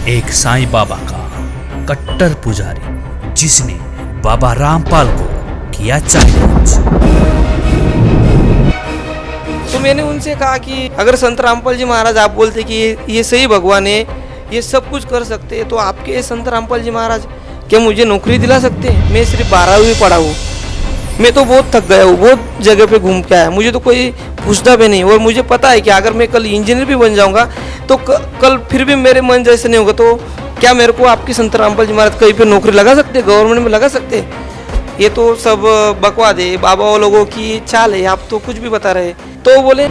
एक साईं बाबा का कट्टर पुजारी जिसने बाबा रामपाल को किया चैलेंज। तो मैंने उनसे कहा कि अगर संत रामपाल जी महाराज आप बोलते कि ये सही भगवान है, ये सब कुछ कर सकते हैं, तो आपके संत रामपाल जी महाराज क्या मुझे नौकरी दिला सकते हैं? मैं सिर्फ 12वीं पढ़ा हूँ, मैं तो बहुत थक गया हूँ, बहुत जगह पे घूम के आया, मुझे तो कोई पूछता भी नहीं। और मुझे पता है कि अगर मैं कल इंजीनियर भी बन जाऊँगा तो कल फिर भी मेरे मन जैसे नहीं होगा, तो क्या मेरे को आपके संत रामपाल जी महाराज कहीं पे नौकरी लगा सकते, गवर्नमेंट में लगा सकते? ये तो सब बकवाद है, बाबा लोगों की चाल है, आप तो कुछ भी बता रहे। तो बोले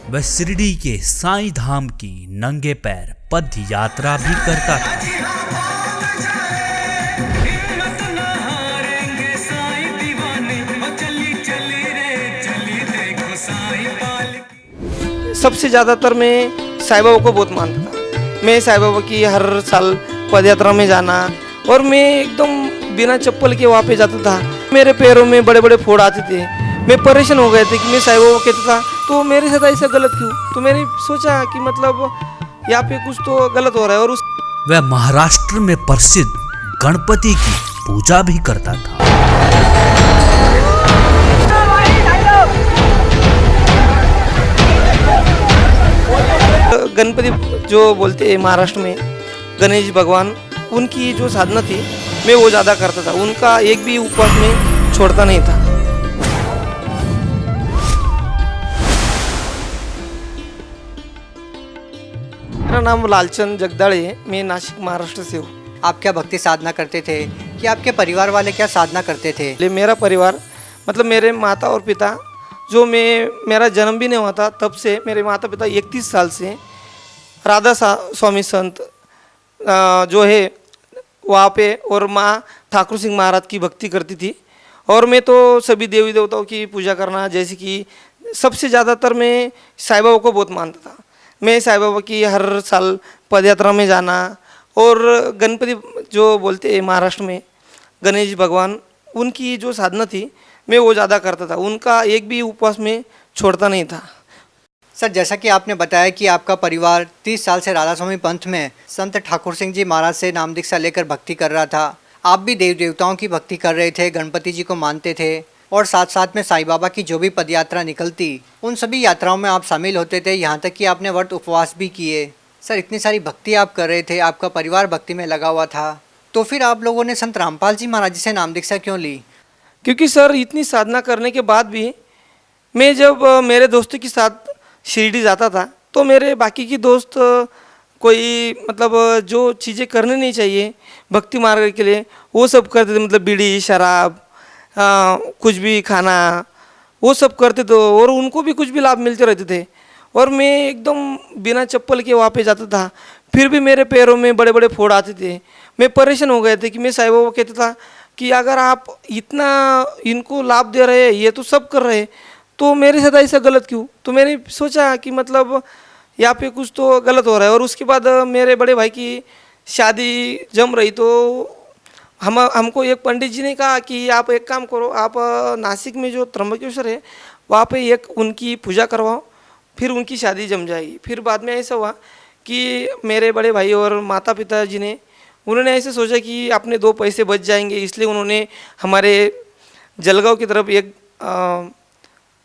वह शिरडी के साईं धाम की नंगे पैर पद यात्रा भी करता था। सबसे ज़्यादातर मैं साईं बाबा को बहुत मानता था। मैं साईं बाबा की हर साल पद यात्रा में जाना, और मैं एकदम बिना चप्पल के वहाँ पे जाता था। मेरे पैरों में बड़े बड़े फोड़ आते थे, मैं परेशान हो गए थे कि मैं साईं बाबा कहता था तो मेरे साथ ऐसा गलत क्यों? तो मैंने सोचा कि मतलब यहाँ पे कुछ तो गलत हो रहा है। और वह महाराष्ट्र में प्रसिद्ध गणपति की पूजा भी करता था। गणपति जो बोलते हैं महाराष्ट्र में, गणेश भगवान, उनकी जो साधना थी मैं वो ज़्यादा करता था। उनका एक भी उपवास में छोड़ता नहीं था। मेरा नाम लालचंद जगदाळे है, मैं नासिक महाराष्ट्र से हूँ। आप क्या भक्ति साधना करते थे कि आपके परिवार वाले क्या साधना करते थे? मेरा परिवार मतलब मेरे माता और पिता, जो मेरा जन्म भी नहीं हुआ था तब से मेरे माता पिता 31 साल से राधा स्वामी संत जो है वहाँ पे, और माँ ठाकुर सिंह महाराज की भक्ति करती थी। और मैं तो सभी देवी देवताओं की पूजा करना, जैसे कि सबसे ज़्यादातर मैं साईं बाबा को बहुत मानता था। मैं साईं बाबा की हर साल पद यात्रा में जाना, और गणपति जो बोलते हैं महाराष्ट्र में, गणेश भगवान, उनकी जो साधना थी मैं वो ज़्यादा करता था। उनका एक भी उपवास में छोड़ता नहीं था। सर, जैसा कि आपने बताया कि आपका परिवार 30 साल से राधा स्वामी पंथ में संत ठाकुर सिंह जी महाराज से नाम दीक्षा लेकर भक्ति कर रहा था। आप भी देव देवताओं की भक्ति कर रहे थे, गणपति जी को मानते थे, और साथ साथ में साईं बाबा की जो भी पद यात्रा निकलती उन सभी यात्राओं में आप शामिल होते थे, यहाँ तक कि आपने व्रत उपवास भी किए। सर, इतनी सारी भक्ति आप कर रहे थे, आपका परिवार भक्ति में लगा हुआ था, तो फिर आप लोगों ने संत रामपाल जी महाराज जी से नाम दीक्षा क्यों ली? क्योंकि सर इतनी साधना करने के बाद भी मैं जब मेरे दोस्तों के साथ शिरडी जाता था तो मेरे बाकी के दोस्त कोई मतलब जो चीज़ें करनी नहीं चाहिए भक्ति मार्ग के लिए वो सब करते थे। मतलब बीड़ी शराब कुछ भी खाना वो सब करते थे, और उनको भी कुछ भी लाभ मिलते रहते थे। और मैं एकदम बिना चप्पल के वहाँ पे जाता था, फिर भी मेरे पैरों में बड़े बड़े फोड़ आते थे। मैं परेशान हो गए थे कि मैं साईं बाबा कहता था कि अगर आप इतना इनको लाभ दे रहे हैं, ये तो सब कर रहे हैं, तो मेरे साथ ऐसा गलत क्यों? तो मैंने सोचा कि मतलब यहाँ पे कुछ तो गलत हो रहा है। और उसके बाद मेरे बड़े भाई की शादी जम रही, तो हमको एक पंडित जी ने कहा कि आप एक काम करो, आप नासिक में जो त्र्यंबकेश्वर है वहाँ पे एक उनकी पूजा करवाओ, फिर उनकी शादी जम जाएगी। फिर बाद में ऐसा हुआ कि मेरे बड़े भाई और माता पिता जी ने उन्होंने ऐसे सोचा कि अपने 2 पैसे बच जाएंगे, इसलिए उन्होंने हमारे जलगांव की तरफ एक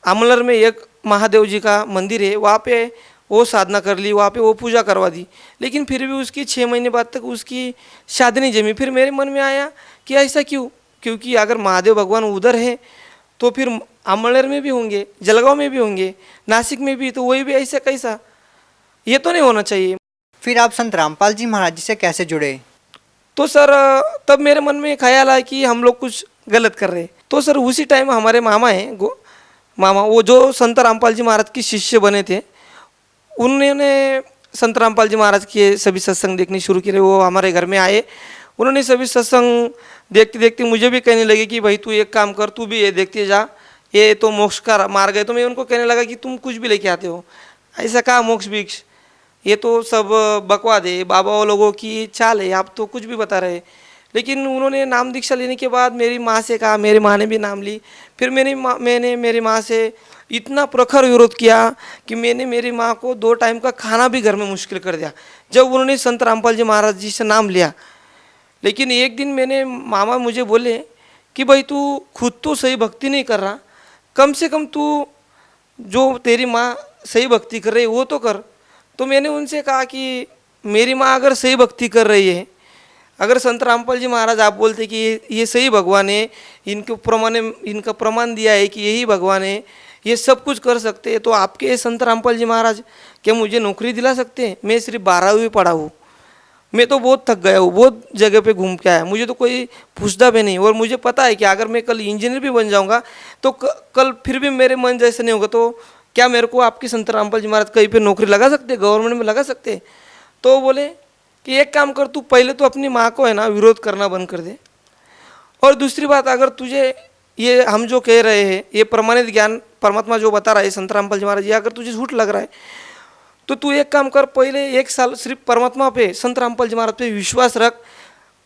आमलर में एक महादेव जी का मंदिर है, वहाँ पे वो साधना कर ली, वहाँ पे वो पूजा करवा दी। लेकिन फिर भी उसकी 6 महीने बाद तक उसकी शादी नहीं जमी। फिर मेरे मन में आया कि ऐसा क्यों? क्योंकि अगर महादेव भगवान उधर है तो फिर आमलर में भी होंगे, जलगांव में भी होंगे, नासिक में भी, तो वही भी ऐसा कैसा? ये तो नहीं होना चाहिए। फिर आप संत रामपाल जी महाराज जी से कैसे जुड़े? तो सर तब मेरे मन में ख्याल आया कि हम लोग कुछ गलत कर रहे हैं। तो सर उसी टाइम हमारे मामा हैं, मामा वो जो संत रामपाल जी महाराज के शिष्य बने थे, उन्होंने संत रामपाल जी महाराज के सभी सत्संग देखने शुरू किए। वो हमारे घर में आए, उन्होंने सभी सत्संग देखते देखते मुझे भी कहने लगे कि भाई तू एक काम कर, तू भी ये देखते जा, ये तो मोक्ष का मार्ग है। तो मैं उनको कहने लगा कि तुम कुछ भी लेके आते हो, ऐसा कहा मोक्ष भिक्ष, ये तो सब बकवाद है, बाबा लोगों की चाल है, आप तो कुछ भी बता रहे। लेकिन उन्होंने नाम दीक्षा लेने के बाद मेरी माँ से कहा, मेरी माँ ने भी नाम ली। फिर मैंने मेरी माँ से इतना प्रखर विरोध किया कि मैंने मेरी माँ को 2 टाइम का खाना भी घर में मुश्किल कर दिया जब उन्होंने संत रामपाल जी महाराज जी से नाम लिया। लेकिन एक दिन मैंने मामा मुझे बोले कि भाई तू खुद तो सही भक्ति नहीं कर रहा, कम से कम तू जो तेरी माँ सही भक्ति कर रही है वो तो कर। तो मैंने उनसे कहा कि मेरी माँ अगर सही भक्ति कर रही है, अगर संत रामपाल जी महाराज आप बोलते कि ये सही भगवान है, इनका प्रमाण दिया है कि यही भगवान है, ये सब कुछ कर सकते हैं, तो आपके संत रामपाल जी महाराज क्या मुझे नौकरी दिला सकते हैं? मैं सिर्फ 12वीं पढ़ा हूँ, मैं तो बहुत थक गया हूँ, बहुत जगह पे घूम के आया, मुझे तो कोई पूछता भी नहीं। और मुझे पता है कि अगर मैं कल इंजीनियर भी बन जाऊँगा तो कल फिर भी मेरे मन जैसे नहीं होगा, तो क्या मेरे को आपके संत रामपाल जी महाराज कहीं पे नौकरी लगा सकते, गवर्नमेंट में लगा सकते? तो बोले कि एक काम कर, तू पहले तो अपनी माँ को है ना विरोध करना बंद कर दे, और दूसरी बात, अगर तुझे ये हम जो कह रहे हैं ये प्रमाणित ज्ञान परमात्मा जो बता रहा है संत रामपाल जी महाराज, ये अगर तुझे झूठ लग रहा है तो तू एक काम कर, पहले 1 साल सिर्फ परमात्मा पे संत रामपाल जी महाराज पे विश्वास रख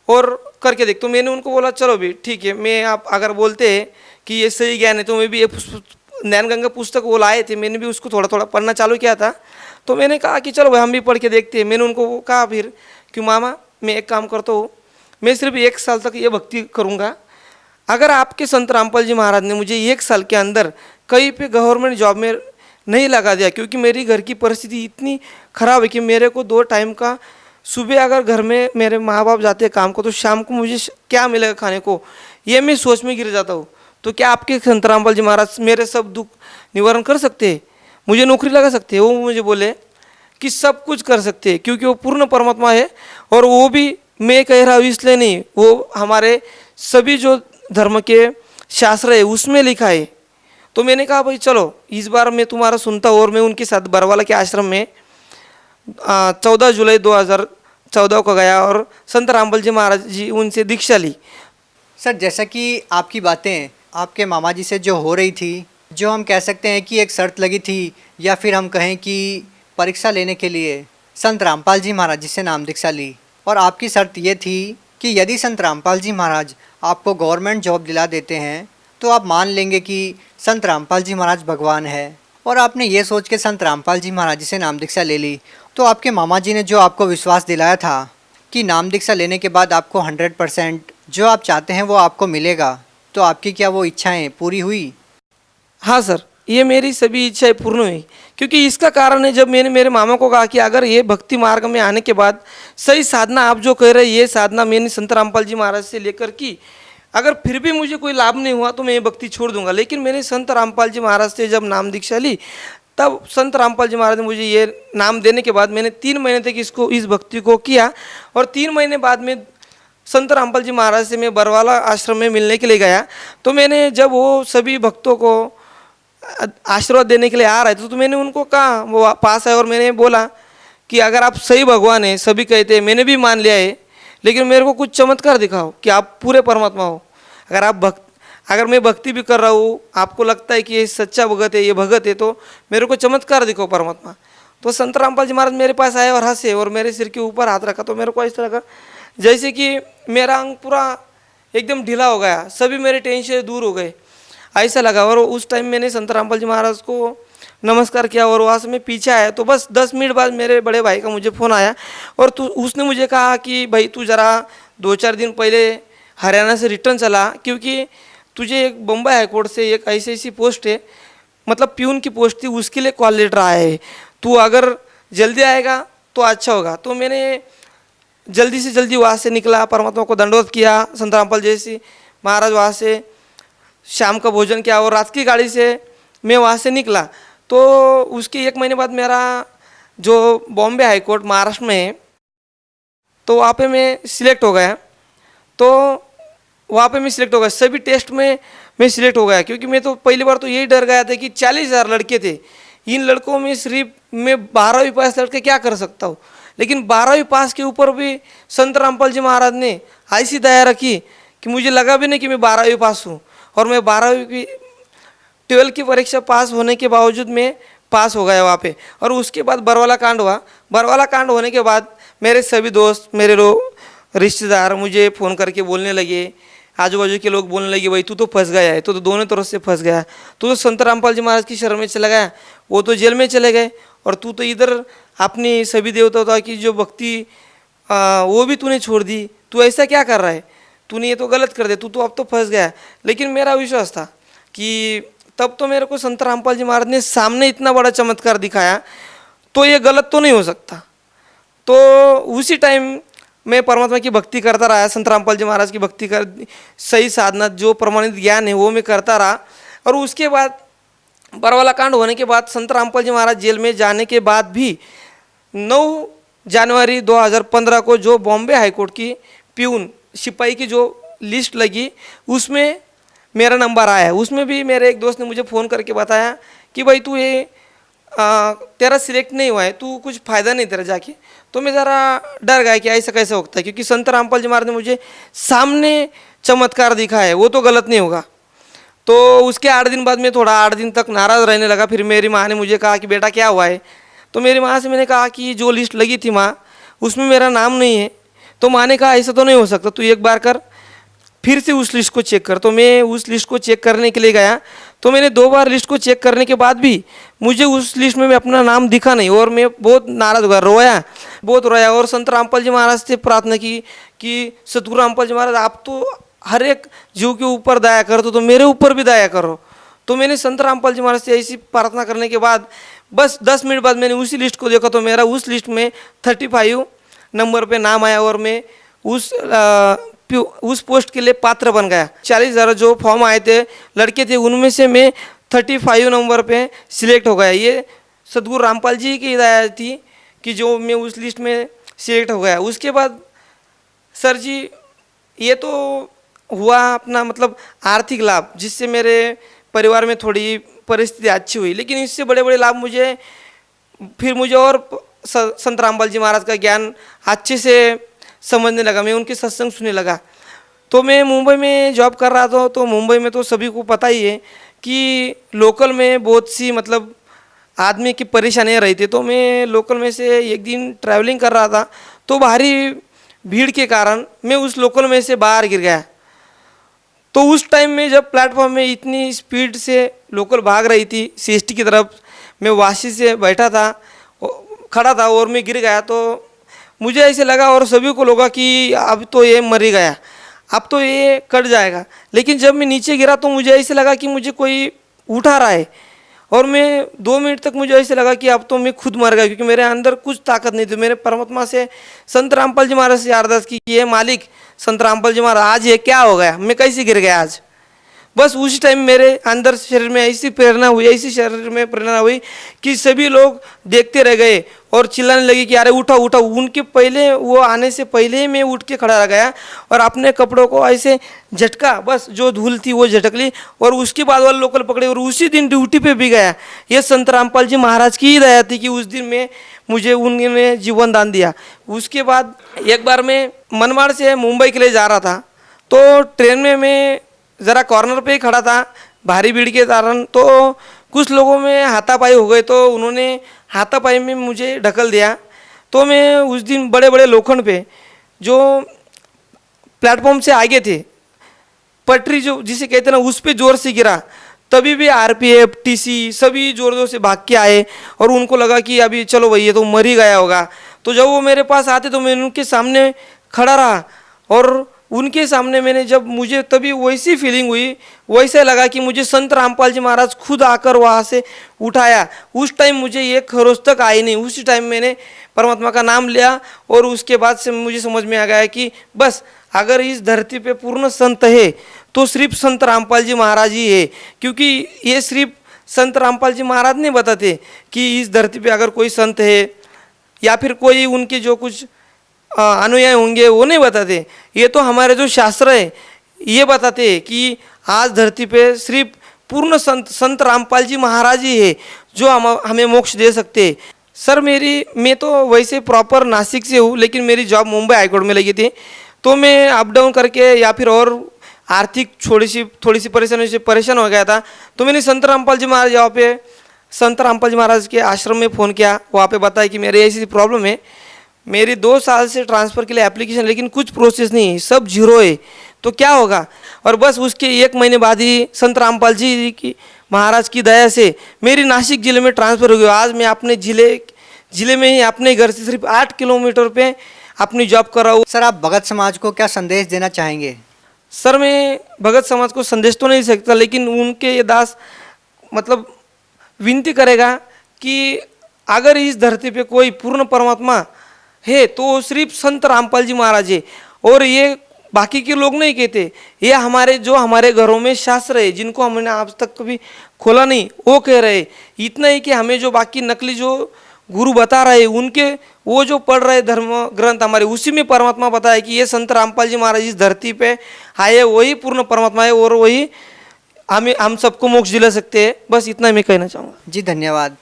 और करके देख। तो मैंने उनको बोला चलो भी ठीक है, मैं आप अगर बोलते हैं कि ये सही ज्ञान है तो मैं भी ये ज्ञानगंगा पुस्तक वो लाए थे, मैंने भी उसको थोड़ा थोड़ा पढ़ना चालू किया था। तो मैंने कहा कि चलो भाई हम भी पढ़ के देखते हैं। मैंने उनको कहा फिर कि मामा मैं एक काम करता हूँ, मैं सिर्फ 1 साल तक ये भक्ति करूँगा, अगर आपके संत रामपाल जी महाराज ने मुझे 1 साल के अंदर कहीं पे गवर्नमेंट जॉब में नहीं लगा दिया, क्योंकि मेरी घर की परिस्थिति इतनी ख़राब है कि मेरे को 2 टाइम का, सुबह अगर घर में मेरे माँ बाप जाते हैं काम को तो शाम को मुझे क्या मिलेगा खाने को, ये मैं सोच में गिर जाता हूँ। तो क्या आपके संत रामपाल जी महाराज मेरे सब दुख निवारण कर सकते हैं, मुझे नौकरी लगा सकते हैं? वो मुझे बोले कि सब कुछ कर सकते हैं, क्योंकि वो पूर्ण परमात्मा है, और वो भी मैं कह रहा हूँ इसलिए नहीं, वो हमारे सभी जो धर्म के शास्त्र है उसमें लिखा है। तो मैंने कहा भाई चलो इस बार मैं तुम्हारा सुनता हूँ, और मैं उनके साथ बरवाला के आश्रम में 14 जुलाई 2014 को गया और संत रामपाल जी महाराज जी उनसे दीक्षा ली। सर, जैसा कि आपकी बातें आपके मामा जी से जो हो रही थी, जो हम कह सकते हैं कि एक शर्त लगी थी, या फिर हम कहें कि परीक्षा लेने के लिए संत रामपाल जी महाराज जी से नाम दीक्षा ली, और आपकी शर्त ये थी कि यदि संत रामपाल जी महाराज आपको गवर्नमेंट जॉब दिला देते हैं तो आप मान लेंगे कि संत रामपाल जी महाराज भगवान है, और आपने ये सोच के संत रामपाल जी महाराज जी से नाम दीक्षा ले ली। तो आपके मामा जी ने जो आपको विश्वास दिलाया था कि नाम दीक्षा लेने के बाद आपको 100% जो आप चाहते हैं वो आपको मिलेगा, तो आपकी क्या वो इच्छाएं पूरी हुई? हाँ सर, ये मेरी सभी इच्छाएं पूर्ण हुई, क्योंकि इसका कारण है जब मैंने मेरे मामा को कहा कि अगर ये भक्ति मार्ग में आने के बाद सही साधना आप जो कह रहे हैं ये साधना मैंने संत रामपाल जी महाराज से लेकर की, अगर फिर भी मुझे कोई लाभ नहीं हुआ तो मैं ये भक्ति छोड़ दूंगा। लेकिन मैंने संत रामपाल जी महाराज से जब नाम दीक्षा ली, तब संत रामपाल जी महाराज ने मुझे ये नाम देने के बाद मैंने 3 महीने तक इस भक्ति को किया, और 3 महीने बाद में संत रामपाल जी महाराज से मैं बरवाला आश्रम में मिलने के लिए गया। तो मैंने जब वो सभी भक्तों को आशीर्वाद देने के लिए आ रहे थे तो मैंने उनको कहा, वो पास आए और मैंने बोला कि अगर आप सही भगवान हैं, सभी कहते हैं, मैंने भी मान लिया है, लेकिन मेरे को कुछ चमत्कार दिखाओ कि आप पूरे परमात्मा हो। अगर मैं भक्ति भी कर रहा हूँ, आपको लगता है कि ये सच्चा भगत है, ये भगत है, तो मेरे को चमत्कार दिखाओ परमात्मा। तो संत रामपाल जी महाराज मेरे पास आए और हंसे और मेरे सिर के ऊपर हाथ रखा, तो मेरे को इस तरह का जैसे कि मेरा अंग पूरा एकदम ढीला हो गया, सभी मेरे टेंशन दूर हो गए, ऐसा लगा। और उस टाइम मैंने संत रामपाल जी महाराज को नमस्कार किया और वहाँ से मैं पीछे आया। तो बस 10 मिनट बाद मेरे बड़े भाई का मुझे फ़ोन आया, और उसने मुझे कहा कि भाई तू ज़रा 2-4 दिन पहले हरियाणा से रिटर्न चला, क्योंकि तुझे एक बम्बई हाईकोर्ट से एक ऐसी पोस्ट है, मतलब प्यून की पोस्ट थी, उसके लिए कॉल लेटर आया है, तू अगर जल्दी आएगा तो अच्छा होगा। तो मैंने जल्दी से जल्दी वहाँ से निकला, परमात्मा को दंडवत किया, संत रामपाल जी महाराज वहाँ से शाम का भोजन किया और रात की गाड़ी से मैं वहाँ से निकला। तो उसके 1 महीने बाद मेरा जो बॉम्बे हाई कोर्ट महाराष्ट्र में है, तो वहाँ पे मैं सिलेक्ट हो गया। तो वहाँ पे मैं सिलेक्ट हो गया, सभी टेस्ट में मैं सिलेक्ट हो गया, क्योंकि मैं तो पहली बार तो यही डर गया था कि 40,000 लड़के थे, इन लड़कों में सिर्फ मैं 12वीं पास लड़के क्या कर सकता हूँ। लेकिन 12वीं पास के ऊपर भी संत रामपाल जी महाराज ने ऐसी दया रखी कि मुझे लगा भी नहीं कि मैं 12वीं पास हूँ, और मैं 12वीं की 12 की परीक्षा पास होने के बावजूद मैं पास हो गया वहाँ पे। और उसके बाद बरवाला कांड हुआ। बरवाला कांड होने के बाद मेरे सभी दोस्त, मेरे लोग रिश्तेदार मुझे फ़ोन करके बोलने लगे, आजू बाजू के लोग बोलने लगे, भाई तू तो फंस गया है, तो दोनों तरफ से फंस गया, तू तो संत रामपाल जी महाराज की शरण में चला गया, वो तो जेल में चले गए, और तू तो इधर अपनी सभी देवताओं की जो भक्ति वो भी तूने छोड़ दी, तू ऐसा क्या कर रहा है, तूने ये तो गलत कर दिया, तू तो अब तो फंस गया। लेकिन मेरा विश्वास था कि तब तो मेरे को संत रामपाल जी महाराज ने सामने इतना बड़ा चमत्कार दिखाया, तो ये गलत तो नहीं हो सकता। तो उसी टाइम मैं परमात्मा की भक्ति करता रहा, संत रामपाल जी महाराज की भक्ति कर, सही साधना जो प्रमाणित ज्ञान है वो मैं करता रहा। और उसके बाद बरवाला कांड होने के बाद संत रामपाल जी महाराज जेल में जाने के बाद भी 9 जनवरी 2015 को जो बॉम्बे हाईकोर्ट की प्यून सिपाही की जो लिस्ट लगी उसमें मेरा नंबर आया है। उसमें भी मेरे एक दोस्त ने मुझे फ़ोन करके बताया कि भाई तू ये तेरा सिलेक्ट नहीं हुआ है, तू कुछ फ़ायदा नहीं तेरा जाके। तो मैं ज़रा डर गया कि ऐसा कैसे होता है, क्योंकि संत रामपाल जी महाराज ने मुझे सामने चमत्कार दिखा है, वो तो गलत नहीं होगा। तो उसके 8 दिन बाद मैं थोड़ा 8 दिन तक नाराज़ रहने लगा। फिर मेरी माँ ने मुझे कहा कि बेटा क्या हुआ है, तो मेरी माँ से मैंने कहा कि जो लिस्ट लगी थी माँ उसमें मेरा नाम नहीं है। तो माँ ने कहा ऐसा तो नहीं हो सकता, तू एक बार कर, फिर से उस लिस्ट को चेक कर। तो मैं उस लिस्ट को चेक करने के लिए गया, तो मैंने 2 बार लिस्ट को चेक करने के बाद भी मुझे उस लिस्ट में अपना नाम दिखा नहीं, और मैं बहुत नाराज़ हुआ, बहुत रोया। और संत रामपाल जी महाराज से प्रार्थना की कि सतगुरु रामपाल जी महाराज आप तो हर एक जीव के ऊपर दया करो, तो मेरे ऊपर भी दया करो। तो मैंने संत रामपाल जी महाराज से ऐसी प्रार्थना करने के बाद बस 10 मिनट बाद मैंने उसी लिस्ट को देखा, तो मेरा उस लिस्ट में 35 नंबर पे नाम आया, और मैं उस पोस्ट के लिए पात्र बन गया। 40,000 जो फॉर्म आए थे लड़के थे, उनमें से मैं 35 नंबर पे सिलेक्ट हो गया। ये सतगुरु रामपाल जी की हिदायत थी कि जो मैं उस लिस्ट में सिलेक्ट हो गया। उसके बाद सर जी ये तो हुआ अपना मतलब आर्थिक लाभ, जिससे मेरे परिवार में थोड़ी परिस्थिति अच्छी हुई। लेकिन इससे बड़े बड़े लाभ मुझे और संत रामपाल जी महाराज का ज्ञान अच्छे से समझने लगा, मैं उनके सत्संग सुनने लगा। तो मैं मुंबई में जॉब कर रहा था, तो मुंबई में तो सभी को पता ही है कि लोकल में बहुत सी मतलब आदमी की परेशानियाँ रही थी। तो मैं लोकल में से एक दिन ट्रैवलिंग कर रहा था, तो भारी भीड़ के कारण मैं उस लोकल में से बाहर गिर गया। तो उस टाइम में जब प्लेटफॉर्म में इतनी स्पीड से लोकल भाग रही थी CST की तरफ, मैं वाशी से बैठा था, खड़ा था, और मैं गिर गया। तो मुझे ऐसे लगा और सभी को लगा कि अब तो ये मर ही गया, अब तो ये कट जाएगा। लेकिन जब मैं नीचे गिरा तो मुझे ऐसे लगा कि मुझे कोई उठा रहा है, और मैं 2 मिनट तक मुझे ऐसे लगा कि अब तो मैं खुद मर गया, क्योंकि मेरे अंदर कुछ ताकत नहीं थी। मेरे परमात्मा से संत रामपाल जी महाराज से अरदास की कि ये मालिक संत रामपाल जी महाराज आज ये क्या हो गया, मैं कैसे गिर गया आज। बस उसी टाइम मेरे अंदर शरीर में ऐसी प्रेरणा हुई कि सभी लोग देखते रह गए और चिल्लाने लगे कि अरे उठा उठा। उनके पहले वो आने से पहले ही मैं उठ के खड़ा रह गया और अपने कपड़ों को ऐसे झटका, बस जो धूल थी वो झटक ली, और उसके बाद वाले लोकल पकड़े और उसी दिन ड्यूटी पे भी गया। ये संत रामपाल जी महाराज की ही दया थी कि उस दिन में मुझे उन्होंने जीवन दान दिया। उसके बाद एक बार मैं मनमाड़ से मुंबई के लिए जा रहा था, तो ट्रेन में मैं ज़रा कॉर्नर पे ही खड़ा था भारी भीड़ के कारण। तो कुछ लोगों में हाथापाई हो गए, तो उन्होंने हाथापाई में मुझे ढकल दिया। तो मैं उस दिन बड़े बड़े लोखंड पे जो प्लेटफॉर्म से आगे थे, पटरी जो जिसे कहते हैं ना, उस पे ज़ोर से गिरा। तभी भी RPF TC सभी ज़ोर ज़ोर से भाग के आए, और उनको लगा कि अभी चलो भाई ये तो मर ही गया होगा। तो जब वो मेरे पास आते तो मैं उनके सामने खड़ा रहा, और उनके सामने मैंने जब मुझे तभी वैसी फीलिंग हुई, वैसे लगा कि मुझे संत रामपाल जी महाराज खुद आकर वहाँ से उठाया। उस टाइम मुझे ये खरोच तक आई नहीं। उसी टाइम मैंने परमात्मा का नाम लिया, और उसके बाद से मुझे समझ में आ गया कि बस अगर इस धरती पे पूर्ण संत है तो सिर्फ संत रामपाल जी महाराज ही है। क्योंकि ये सिर्फ संत रामपाल जी महाराज नहीं बताते कि इस धरती पे अगर कोई संत है या फिर कोई उनके जो कुछ अनुयायी होंगे वो नहीं बताते। ये तो हमारे जो शास्त्र है ये बताते हैं कि आज धरती पे सिर्फ पूर्ण संत रामपाल जी महाराज ही है जो हमें मोक्ष दे सकते हैं। सर मैं तो वैसे प्रॉपर नासिक से हूँ, लेकिन मेरी जॉब मुंबई हाईकोर्ट में लगी थी। तो मैं अप डाउन करके या फिर और आर्थिक थोड़ी सी परेशानी से परेशान हो गया था। तो मैंने संत रामपाल जी महाराज यहाँ पे संत रामपाल जी महाराज के आश्रम में फ़ोन किया। वहाँ पे बताया कि मेरी ऐसी प्रॉब्लम है, मेरी 2 साल से ट्रांसफ़र के लिए एप्लीकेशन, लेकिन कुछ प्रोसेस नहीं है, सब जीरो है। तो क्या होगा? और बस उसके 1 महीने बाद ही संत रामपाल जी की महाराज की दया से मेरी नासिक ज़िले में ट्रांसफ़र हो गया। आज मैं अपने ज़िले में ही अपने घर से सिर्फ 8 किलोमीटर पे अपनी जॉब कर रहा हूँ। सर, आप भगत समाज को क्या संदेश देना चाहेंगे? सर, मैं भगत समाज को संदेश तो नहीं सकता, लेकिन उनके ये दास मतलब विनती करेगा कि अगर इस धरती पे कोई पूर्ण परमात्मा है तो सिर्फ संत रामपाल जी महाराज है। और ये बाकी के लोग नहीं कहते, ये हमारे घरों में शास्त्र है जिनको हमने आज तक कभी खोला नहीं, वो कह रहे। इतना ही कि हमें जो बाकी नकली जो गुरु बता रहे उनके वो जो पढ़ रहे धर्म ग्रंथ हमारे, उसी में परमात्मा बताया कि ये संत रामपाल जी महाराज इस धरती पे आए, वही पूर्ण परमात्मा है और वही हम सबको मोक्ष दिला सकते हैं। बस इतना ही मैं कहना चाहूँगा। जी धन्यवाद।